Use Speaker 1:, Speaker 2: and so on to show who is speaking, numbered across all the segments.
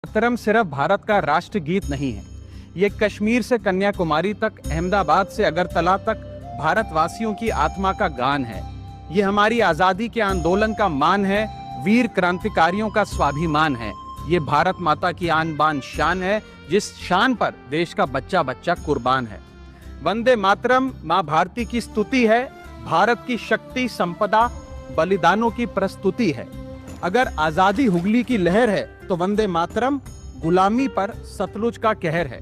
Speaker 1: मातरम सिर्फ भारत का राष्ट्रगीत नहीं है। ये कश्मीर से कन्याकुमारी तक, अहमदाबाद से अगरतला तक भारतवासियों की आत्मा का गान है। ये हमारी आजादी के आंदोलन का मान है, वीर क्रांतिकारियों का स्वाभिमान है। ये भारत माता की आन बान शान है, जिस शान पर देश का बच्चा बच्चा कुर्बान है। वंदे मातरम माँ भारती की स्तुति है, भारत की शक्ति, संपदा, बलिदानों की प्रस्तुति है। अगर आजादी हुगली की लहर है तो वंदे मातरम गुलामी पर सतलुज का कहर है।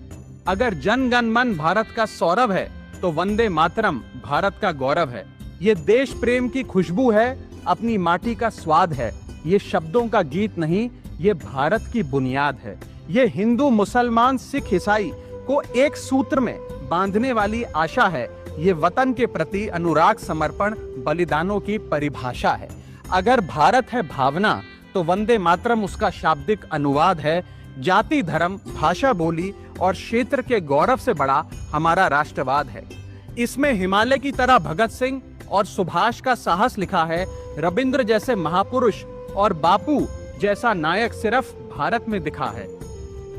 Speaker 1: अगर जन गण मन भारत का सौरभ है तो वंदे मातरम भारत का गौरव है। ये देश प्रेम की खुशबू है, अपनी माटी का स्वाद है। ये शब्दों का गीत नहीं, ये भारत की बुनियाद है। ये हिंदू, मुसलमान, सिख, ईसाई को एक सूत्र में बांधने वाली आशा है। ये वतन के प्रति अनुराग, समर्पण, बलिदानों की परिभाषा है। अगर भारत है भावना तो वंदे मातरम उसका शाब्दिक अनुवाद है। जाति, धर्म, भाषा, बोली और क्षेत्र के गौरव से बड़ा हमारा राष्ट्रवाद है। इसमें हिमालय की तरह भगत सिंह और सुभाष का साहस लिखा है। रविंद्र जैसे महापुरुष और बापू जैसा नायक सिर्फ भारत में दिखा है।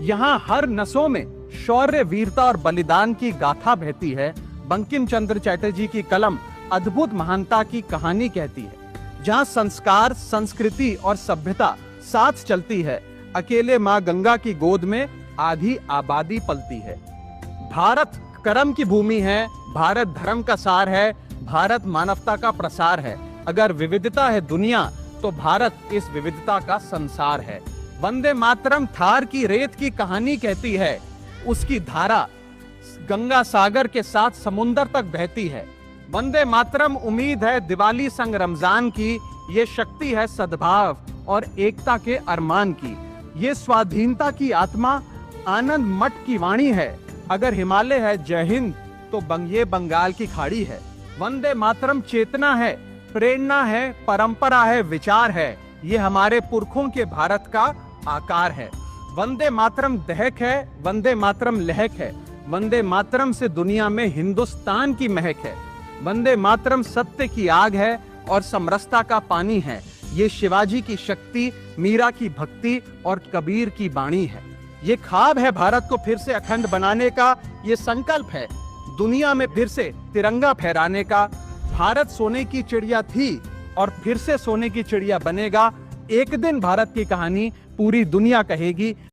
Speaker 1: यहाँ हर नसों में शौर्य, वीरता और बलिदान की गाथा बहती है। बंकिम चंद्र चटर्जी की कलम अद्भुत महानता की कहानी कहती है। जहाँ संस्कार, संस्कृति और सभ्यता साथ चलती है, अकेले माँ गंगा की गोद में आधी आबादी पलती है। भारत कर्म की भूमि है, भारत धर्म का सार है, भारत मानवता का प्रसार है। अगर विविधता है दुनिया तो भारत इस विविधता का संसार है। वंदे मातरम थार की रेत की कहानी कहती है। उसकी धारा गंगा सागर के साथ समुंदर तक बहती है। वंदे मातरम उम्मीद है दिवाली संग रमजान की। ये शक्ति है सद्भाव और एकता के अरमान की। ये स्वाधीनता की आत्मा, आनंद मठ की वाणी है। अगर हिमालय है जय हिंद तो ये बंगाल की खाड़ी है। वंदे मातरम चेतना है, प्रेरणा है, परंपरा है, विचार है। ये हमारे पुरखों के भारत का आकार है। वंदे मातरम दहक है, वंदे मातरम लहक है। वंदे मातरम से दुनिया में हिंदुस्तान की महक है। वंदे मातरम सत्य की आग है और समरसता का पानी है। ये शिवाजी की शक्ति, मीरा की भक्ति और कबीर की बाणी है। ये ख्वाब है भारत को फिर से अखंड बनाने का। ये संकल्प है दुनिया में फिर से तिरंगा फहराने का। भारत सोने की चिड़िया थी और फिर से सोने की चिड़िया बनेगा। एक दिन भारत की कहानी पूरी दुनिया कहेगी।